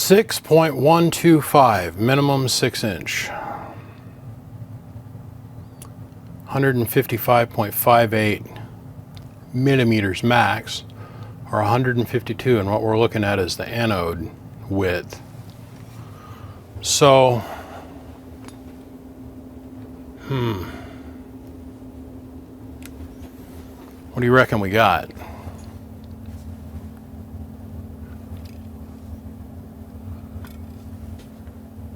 6.125, minimum 6-inch. 155.58 millimeters max, or 152, and what we're looking at is the anode width. So, what do you reckon we got?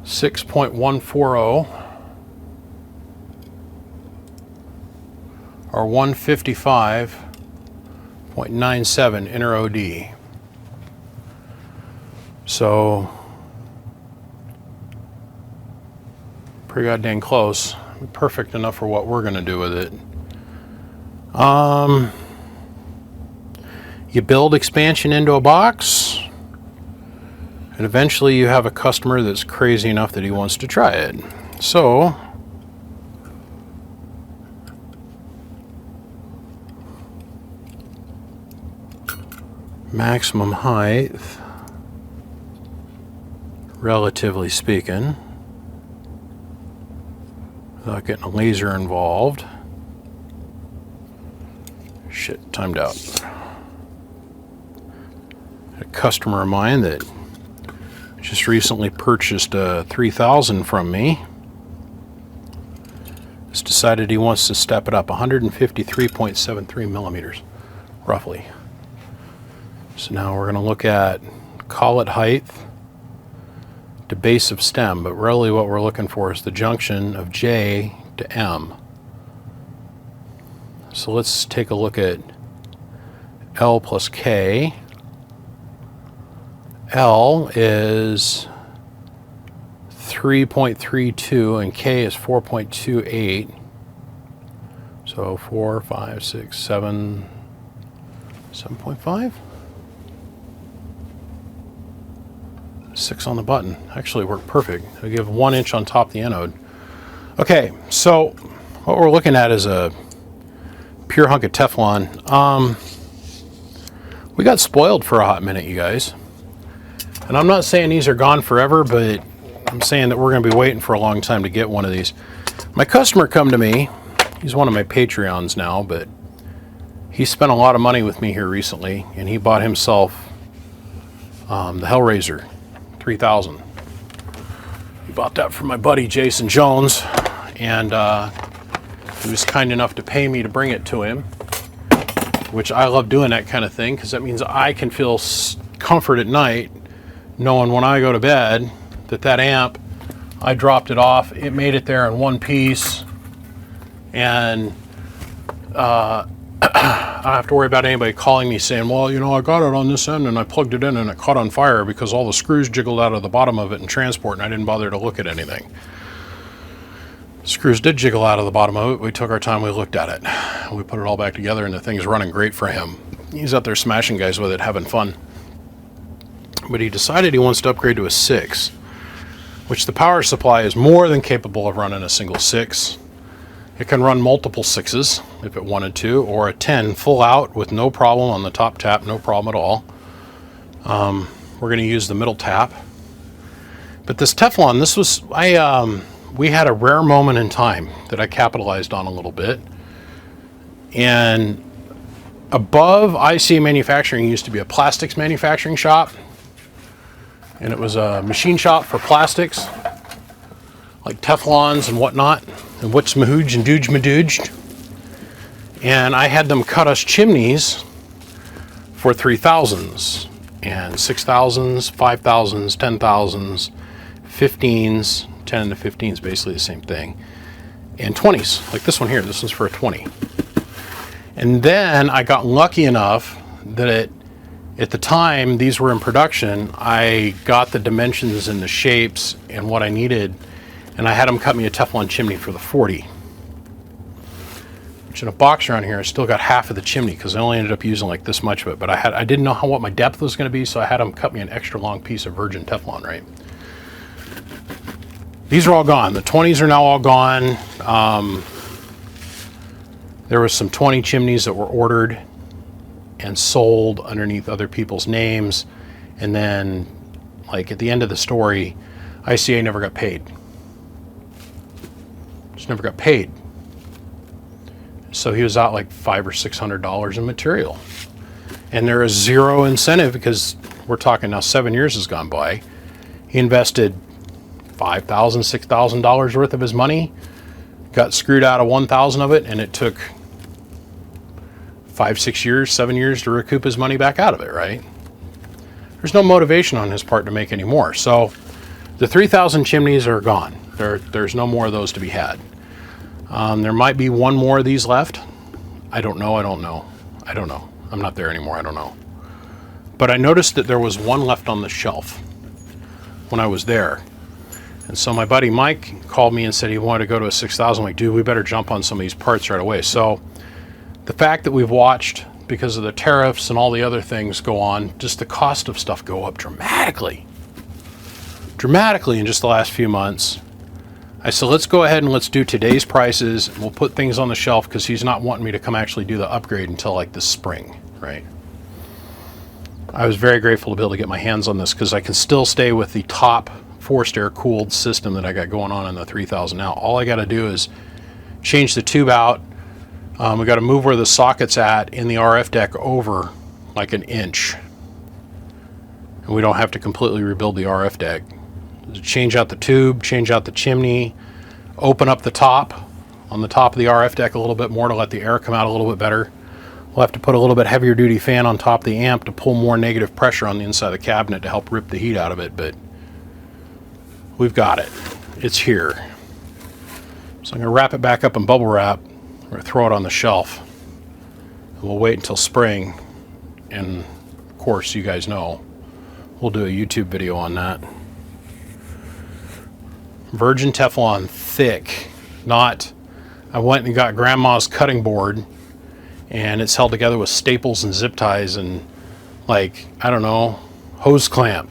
.140 or 155.97 inner OD. So pretty goddamn close. Perfect enough for what we're gonna do with it. You build expansion into a box, and eventually you have a customer that's crazy enough that he wants to try it. So maximum height, relatively speaking, without getting a laser involved. Shit, timed out. A customer of mine that just recently purchased a 3000 from me has decided he wants to step it up 153.73 millimeters, roughly. So now we're going to look at collet height to base of stem, but really what we're looking for is the junction of J to M. So let's take a look at L plus K. L is 3.32 and K is 4.28. So 4, 5, 6, 7, 7.5? 6 on the button. Actually worked perfect. I give 1 inch on top of the anode. Okay, so what we're looking at is a pure hunk of Teflon. We got spoiled for a hot minute, you guys. And I'm not saying these are gone forever, but I'm saying that we're going to be waiting for a long time to get one of these. My customer come to me. He's one of my Patreons now, but he spent a lot of money with me here recently, and he bought himself the Hellraiser 3000. He bought that from my buddy Jason Jones, and he was kind enough to pay me to bring it to him, which I love doing that kind of thing because that means I can feel comfort at night knowing when I go to bed that that amp, I dropped it off, it made it there in one piece, and I don't have to worry about anybody calling me saying, well, you know, I got it on this end and I plugged it in and it caught on fire because all the screws jiggled out of the bottom of it in transport and I didn't bother to look at anything. Screws did jiggle out of the bottom of it. We took our time, we looked at it. We put it all back together and the thing's running great for him. He's out there smashing guys with it, having fun. But he decided he wants to upgrade to a 6, which the power supply is more than capable of running a single 6. It can run multiple 6s if it wanted to, or a 10 full out with no problem on the top tap, no problem at all. We're going to use the middle tap. But this Teflon, this was, we had a rare moment in time that I capitalized on a little bit. And above IC Manufacturing used to be a plastics manufacturing shop. And it was a machine shop for plastics, like Teflons and whatnot, and what's mahooge and dooge madooged. And I had them cut us chimneys for 3000s, and 6000s, 5000s, 10,000s, 15s, 10 and the 15s, basically the same thing, and 20s, like this one here. This one's for a 20. And then I got lucky enough that at the time these were in production, I got the dimensions and the shapes and what I needed, and I had them cut me a Teflon chimney for the 40. Which in a box around here, I still got half of the chimney because I only ended up using like this much of it, but I didn't know what my depth was going to be, so I had them cut me an extra long piece of virgin Teflon, right? These are all gone. The 20s are now all gone. There was some 20 chimneys that were ordered and sold underneath other people's names, and then Like at the end of the story, ICA never got paid. Just never got paid. So he was out like $500 or $600 in material. And there is zero incentive because we're talking now 7 years has gone by. He invested $5,000, $6,000 worth of his money, got screwed out of 1,000 of it, and it took 5, 6 years, 7 years to recoup his money back out of it, right? There's no motivation on his part to make any more. So the 3,000 chimneys are gone. There's no more of those to be had. There might be one more of these left. I don't know. I'm not there anymore. I don't know. But I noticed that there was one left on the shelf when I was there. And so my buddy Mike called me and said he wanted to go to a 6,000. I'm like, dude, we better jump on some of these parts right away. So the fact that we've watched, because of the tariffs and all the other things go on, just the cost of stuff go up dramatically in just the last few months. I said, let's go ahead and let's do today's prices. We'll put things on the shelf because he's not wanting me to come actually do the upgrade until like this spring, right? I was very grateful to be able to get my hands on this because I can still stay with the top forced air cooled system that I got going on in the 3000 now. All I got to do is change the tube out. We got to move where the socket's at in the RF deck over like an inch. And we don't have to completely rebuild the RF deck. Change out the tube, change out the chimney, open up the top on the top of the RF deck a little bit more to let the air come out a little bit better. We'll have to put a little bit heavier duty fan on top of the amp to pull more negative pressure on the inside of the cabinet to help rip the heat out of it, but we've got it. It's here. So I'm going to wrap it back up in bubble wrap or throw it on the shelf. And we'll wait until spring, and of course, you guys know, we'll do a YouTube video on that. Virgin Teflon, thick, not, I went and got grandma's cutting board and it's held together with staples and zip ties and like, I don't know, hose clamp.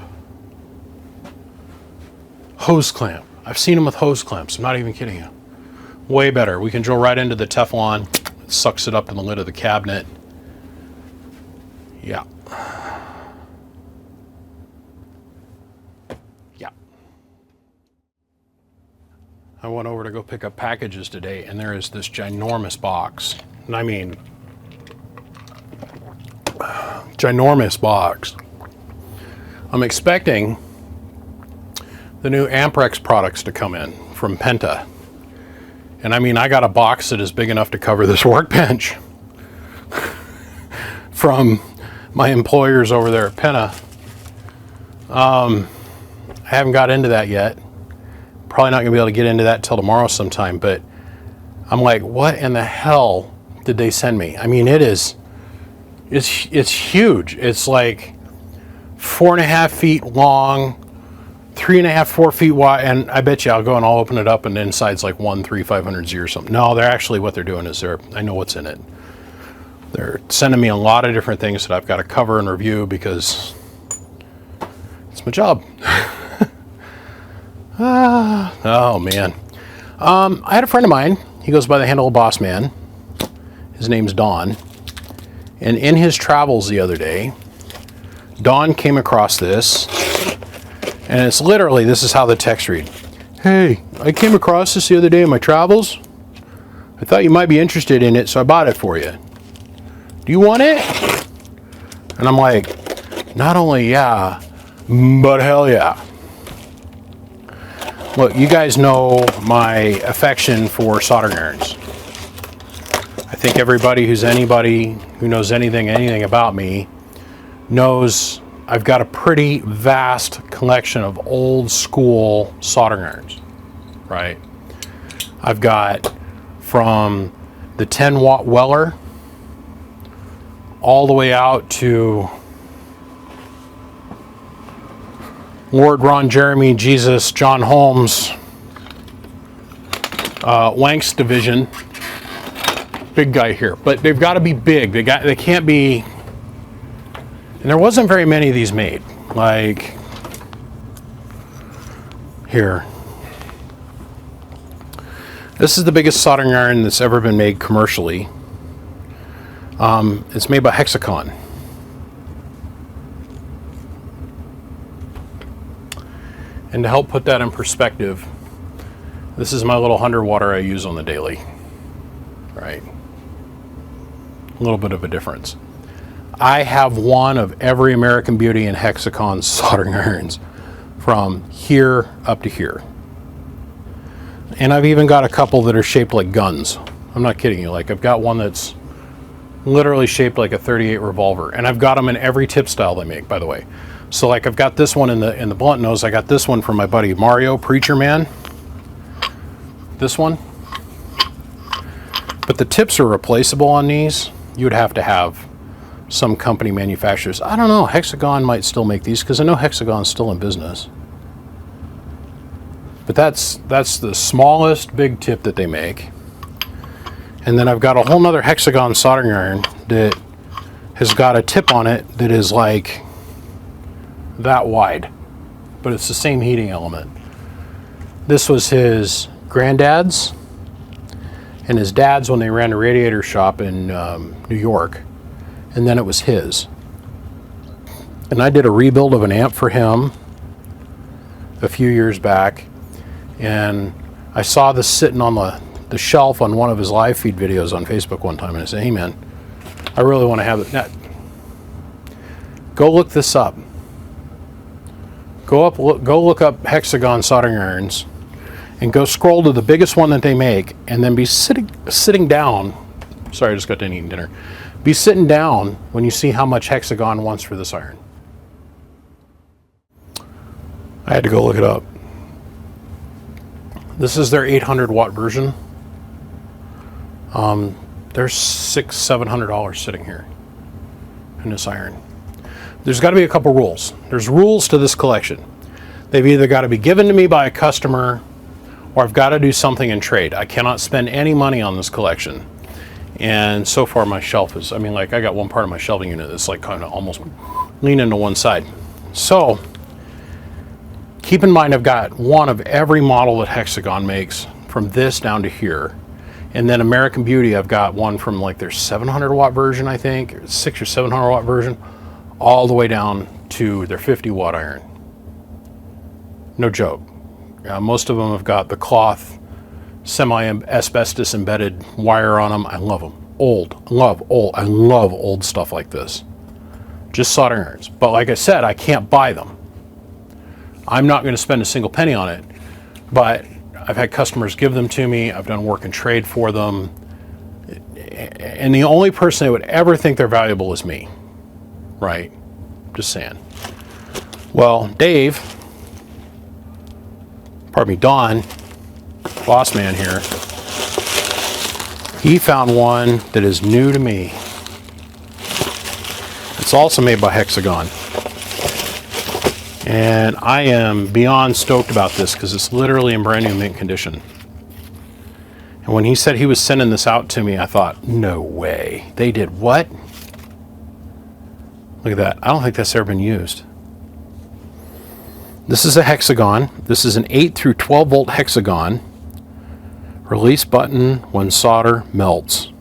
I've seen them with hose clamps, I'm not even kidding you. Way better. We can drill right into the Teflon, it sucks it up in the lid of the cabinet. Yeah. I went over to go pick up packages today, and there is this ginormous box. And I mean, ginormous box. I'm expecting the new Amprex products to come in from Penta. And I mean, I got a box that is big enough to cover this workbench from my employers over there at Penta. I haven't got into that yet. Probably not going to be able to get into that till tomorrow sometime, but I'm like, what in the hell did they send me? I mean, it's huge. It's like 4.5 feet long, 3.5, 4 feet wide, and I bet you I'll go and I'll open it up and the inside's like 13500Z or something. No, they're actually, what they're doing is I know what's in it. They're sending me a lot of different things that I've got to cover and review because it's my job. Oh man. I had a friend of mine, he goes by the handle of Boss Man. His name's Don. And in his travels the other day, Don came across this, and it's literally, this is how the text read. Hey, I came across this the other day in my travels. I thought you might be interested in it, so I bought it for you. Do you want it? And I'm like, not only yeah, but hell yeah. Look, you guys know my affection for soldering irons. I think everybody who knows anything about me knows I've got a pretty vast collection of old school soldering irons, right? I've got from the 10-watt Weller all the way out to Lord Ron Jeremy, Jesus, John Holmes, Wank's division, big guy here. But they've got to be big. They can't be, and there wasn't very many of these made. Like here. This is the biggest soldering iron that's ever been made commercially. It's made by Hexacon. And to help put that in perspective, this is my little underwater I use on the daily, right? A little bit of a difference. I have one of every American Beauty and Hexacon soldering irons from here up to here. And I've even got a couple that are shaped like guns. I'm not kidding you. Like, I've got one that's literally shaped like a .38 revolver, and I've got them in every tip style they make, by the way. So like, I've got this one in the blunt nose. I got this one from my buddy Mario Preacher Man. This one. But the tips are replaceable on these. You would have to have some company manufacturers. I don't know. Hexagon might still make these because I know Hexagon's still in business. But that's the smallest big tip that they make. And then I've got a whole nother Hexagon soldering iron that has got a tip on it that is like that wide, but it's the same heating element. This was his granddad's and his dad's when they ran a radiator shop in New York, and then it was his. And I did a rebuild of an amp for him a few years back, and I saw this sitting on the shelf on one of his live feed videos on Facebook one time, and I said, hey man, I really want to have it. Now, go look this up. Go look up Hexagon soldering irons and go scroll to the biggest one that they make, and then be sitting down. Sorry, I just got done eating dinner. Be sitting down when you see how much Hexagon wants for this iron. I had to go look it up. This is their 800 watt version. There's $600-700 sitting here in this iron. There's got to be a couple rules. There's rules to this collection. They've either got to be given to me by a customer, or I've got to do something in trade. I cannot spend any money on this collection. And so far my shelf is, I mean, like, I got one part of my shelving unit that's like kind of almost leaning to one side. So keep in mind, I've got one of every model that Hexagon makes, from this down to here. And then American Beauty, I've got one from like their 700 watt version, I think, or 600 or 700 watt version, all the way down to their 50 watt iron. No joke. Most of them have got the cloth, semi-asbestos embedded wire on them. I love them. I love old stuff like this. Just soldering irons. But like I said, I can't buy them. I'm not going to spend a single penny on it. But I've had customers give them to me. I've done work and trade for them. And the only person that would ever think they're valuable is me. Right? Just saying. Well, Dave, pardon me, Don, boss man here, he found one that is new to me. It's also made by Hexagon. And I am beyond stoked about this because it's literally in brand new mint condition. And when he said he was sending this out to me, I thought, no way. They did what? Look at that. I don't think that's ever been used. This is a Hexagon. This is an 8 through 12 volt Hexagon. Release button when solder melts.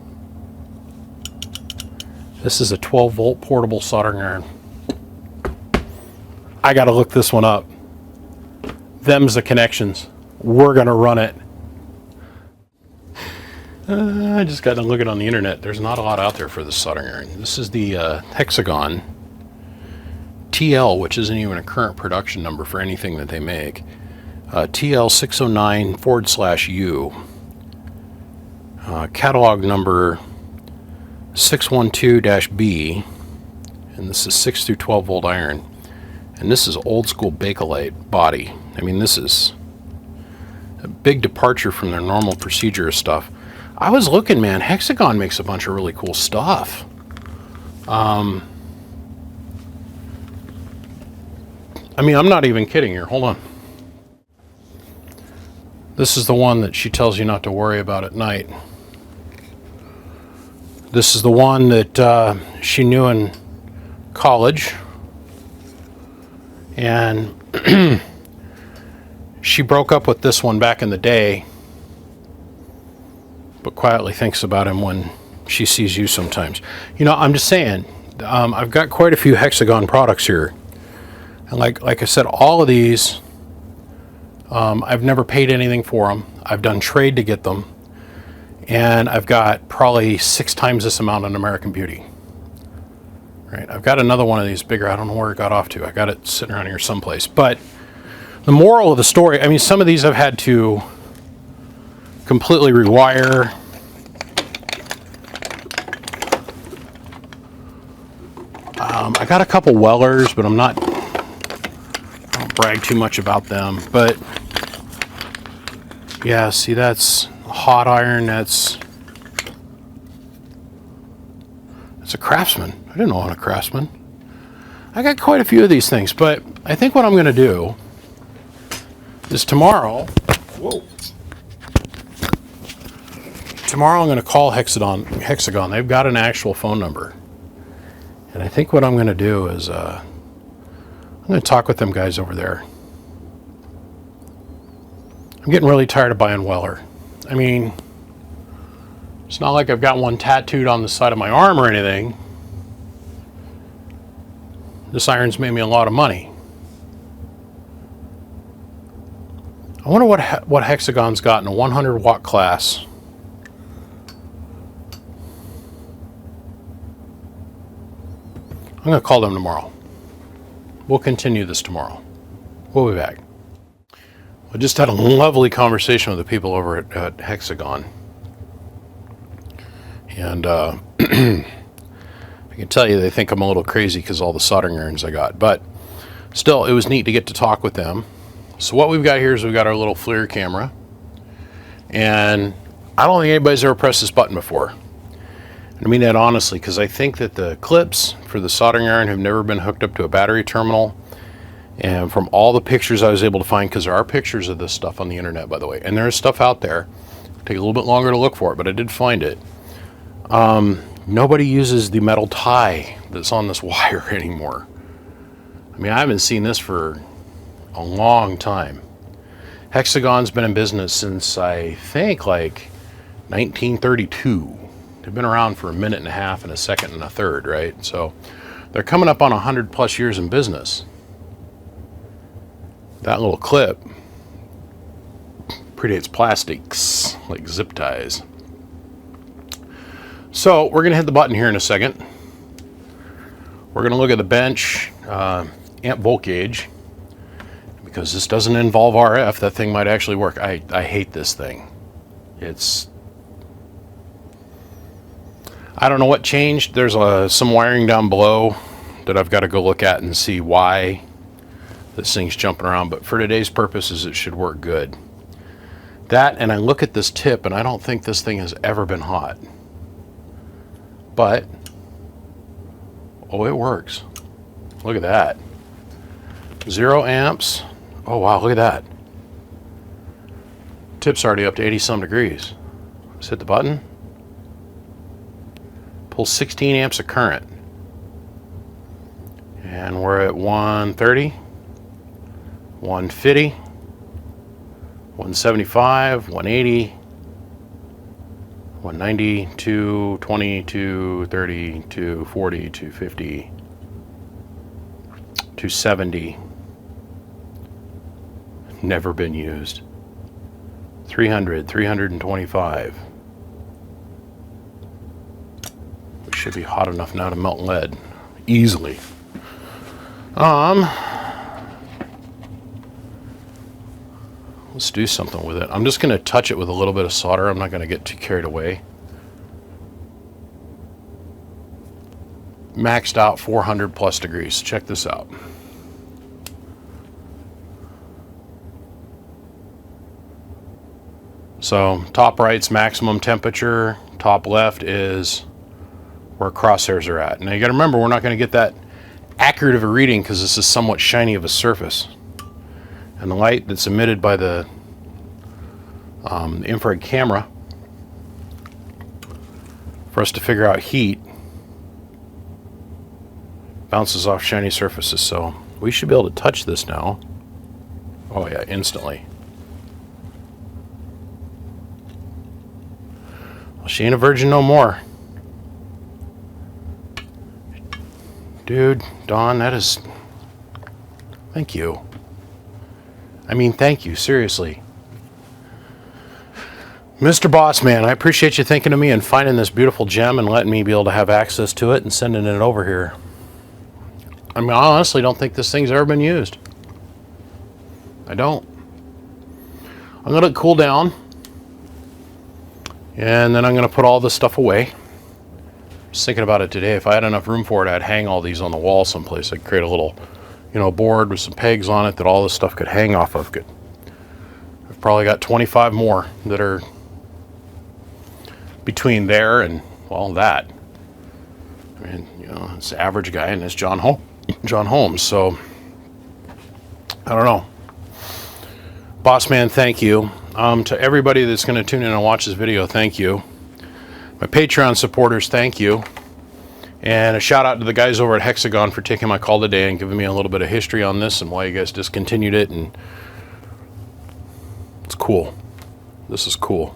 This is a 12 volt portable soldering iron. I got to look this one up. Them's the connections. We're going to run it. I just got to look it on the internet. There's not a lot out there for this soldering iron. This is the Hexagon TL, which isn't even a current production number for anything that they make. TL 609/U. Catalog number 612-B. And this is 6 through 12 volt iron. And this is old school Bakelite body. I mean, this is a big departure from their normal procedure of stuff. I was looking, man, Hexagon makes a bunch of really cool stuff. I mean, I'm not even kidding here. Hold on. This is the one that she tells you not to worry about at night. This is the one that she knew in college. And she broke up with this one back in the day, but quietly thinks about him when she sees you sometimes. You know, I'm just saying, I've got quite a few Hexagon products here. And like I said, all of these I've never paid anything for them. I've done trade to get them. And I've got probably 6 times this amount on American Beauty. Right, I've got another one of these bigger. I don't know where it got off to. I got it sitting around here someplace. But the moral of the story, I mean, some of these I've had to completely rewire. I got a couple Wellers, but I don't brag too much about them. But yeah, see, that's hot iron. That's a Craftsman. I didn't know I had a Craftsman. I got quite a few of these things, but I think what I'm going to do is tomorrow. Whoa. Tomorrow I'm going to call Hexagon. They've got an actual phone number. And I think what I'm going to do is I'm going to talk with them guys over there. I'm getting really tired of buying Weller. I mean, it's not like I've got one tattooed on the side of my arm or anything. This iron's made me a lot of money. I wonder what Hexagon's got in a 100 watt class. I'm going to call them tomorrow. We'll continue this tomorrow. We'll be back. I just had a lovely conversation with the people over at Hexagon. And I can tell you they think I'm a little crazy because all the soldering irons I got. But still, it was neat to get to talk with them. So what we've got here is we've got our little FLIR camera. And I don't think anybody's ever pressed this button before. And I mean that honestly, because I think that the clips for the soldering iron have never been hooked up to a battery terminal. And from all the pictures I was able to find, because there are pictures of this stuff on the internet, by the way, and there's stuff out there. Take a little bit longer to look for it, but I did find it. Nobody uses the metal tie that's on this wire anymore. I mean, I haven't seen this for a long time. Hexagon's been in business since, I think, like 1932. They've been around for a minute and a half and a second and a third, right? So they're coming up on 100 plus years in business. That little clip predates plastics, like zip ties. So we're going to hit the button here in a second. We're going to look at the bench amp volt gauge. Because this doesn't involve RF, that thing might actually work. I hate this thing. I don't know what changed. There's some wiring down below that I've got to go look at and see why this thing's jumping around. But for today's purposes, it should work good. That, and I look at this tip, and I don't think this thing has ever been hot. But, oh, it works. Look at that. 0 amps. Oh, wow, look at that. Tip's already up to 80 some degrees. Let's hit the button. Pull 16 amps of current. And we're at 130, 150, 175, 180, 190, 220, 230, 240, 250, 270. Never been used. 300, 325. We should be hot enough now to melt lead easily. Let's do something with it. I'm just going to touch it with a little bit of solder. I'm not going to get too carried away. Maxed out 400 plus degrees. Check this out. So top right's maximum temperature, top left is where crosshairs are at. Now you got to remember, we're not going to get that accurate of a reading because this is somewhat shiny of a surface. And the light that's emitted by the infrared camera for us to figure out heat bounces off shiny surfaces. So we should be able to touch this now. Oh yeah, instantly. Well, she ain't a virgin no more. Dude, Don, that is... Thank you. I mean, thank you, seriously. Mr. Boss Man, I appreciate you thinking of me and finding this beautiful gem and letting me be able to have access to it and sending it over here. I mean, I honestly don't think this thing's ever been used. I don't. I'm going to cool down. And then I'm going to put all this stuff away. Just thinking about it today. If I had enough room for it, I'd hang all these on the wall someplace. I'd create a little, board with some pegs on it that all this stuff could hang off of. I've probably got 25 more that are between there and, well, that. I mean, it's the average guy and it's John Holmes. So, I don't know. Boss Man, thank you. To everybody that's going to tune in and watch this video, thank you. My Patreon supporters, thank you. And a shout out to the guys over at Hexacon for taking my call today and giving me a little bit of history on this and why you guys discontinued it. And it's cool. This is cool.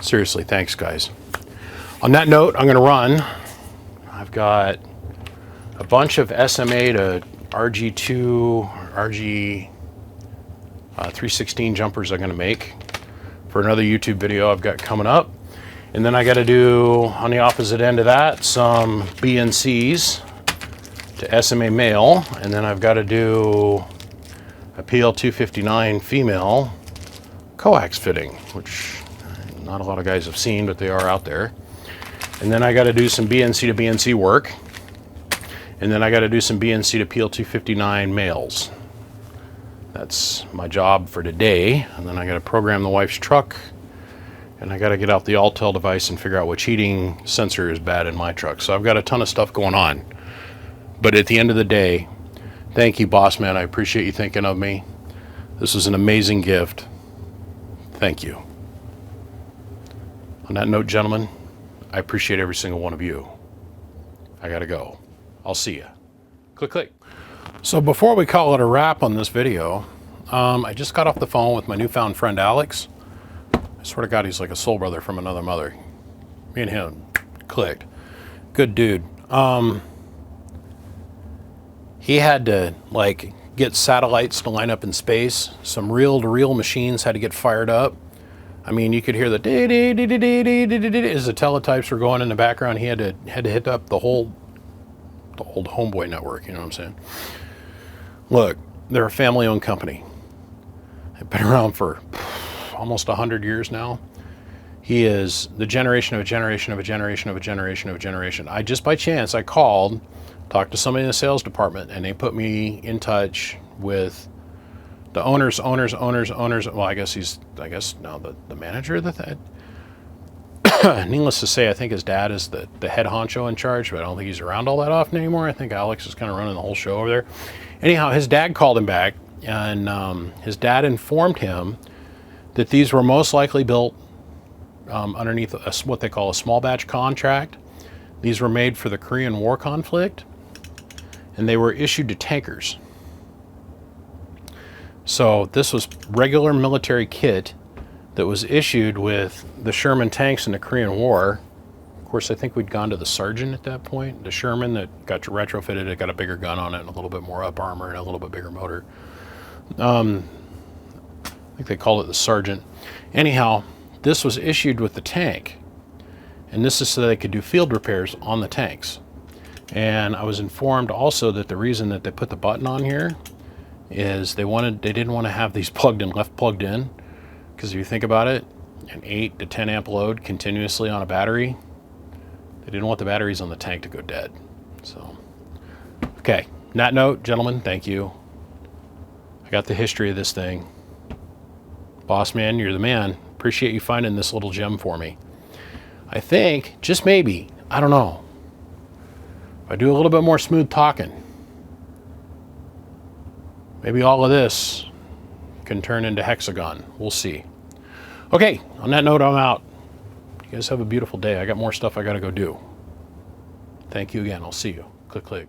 Seriously, thanks, guys. On that note, I'm going to run. I've got a bunch of SMA to RG2, RG 316 jumpers I'm going to make for another YouTube video I've got coming up. And then I got to do, on the opposite end of that, some BNCs to SMA male. And then I've got to do a PL259 female coax fitting, which not a lot of guys have seen, but they are out there. And then I got to do some BNC to BNC work. And then I got to do some BNC to PL259 males. That's my job for today. And then I got to program the wife's truck. And I got to get out the Altel device and figure out which heating sensor is bad in my truck. So I've got a ton of stuff going on. But at the end of the day, thank you, Boss Man. I appreciate you thinking of me. This was an amazing gift. Thank you. On that note, gentlemen, I appreciate every single one of you. I got to go. I'll see you. Click, click. So before we call it a wrap on this video, I just got off the phone with my newfound friend Alex. I swear to God, he's like a soul brother from another mother. Me and him clicked. Good dude. He had to get satellites to line up in space. Some reel-to-reel machines had to get fired up. I mean, you could hear the as the teletypes were going in the background. He had to hit up the old Homeboy network. You know what I'm saying? Look, they're a family-owned company. They've been around for almost 100 years now. He is the generation of a generation of a generation of a generation of a generation. I just by chance I called, talked to somebody in the sales department, and they put me in touch with the owners. Well, I guess now the manager of the thing. Needless to say, I think his dad is the head honcho in charge, but I don't think he's around all that often anymore. I think Alex is kind of running the whole show over there. Anyhow, his dad called him back, and his dad informed him that these were most likely built underneath what they call a small batch contract. These were made for the Korean War conflict, and they were issued to tankers. So this was regular military kit that was issued with the Sherman tanks in the Korean War. Of course, I think we'd gone to the Sergeant at that point. The Sherman that got retrofitted, it got a bigger gun on it and a little bit more up armor and a little bit bigger motor. I think they called it the Sergeant. Anyhow, this was issued with the tank. And this is so they could do field repairs on the tanks. And I was informed also that the reason that they put the button on here is they didn't want to have these left plugged in. Because if you think about it, an 8 to 10 amp load continuously on a battery, they didn't want the batteries on the tank to go dead. So, okay. On that note, gentlemen, thank you. I got the history of this thing. Boss Man, you're the man. Appreciate you finding this little gem for me. I think, just maybe, I don't know, if I do a little bit more smooth talking, maybe all of this can turn into Hexagon. We'll see. Okay, on that note, I'm out. You guys have a beautiful day. I got more stuff I got to go do. Thank you again. I'll see you. Click, click.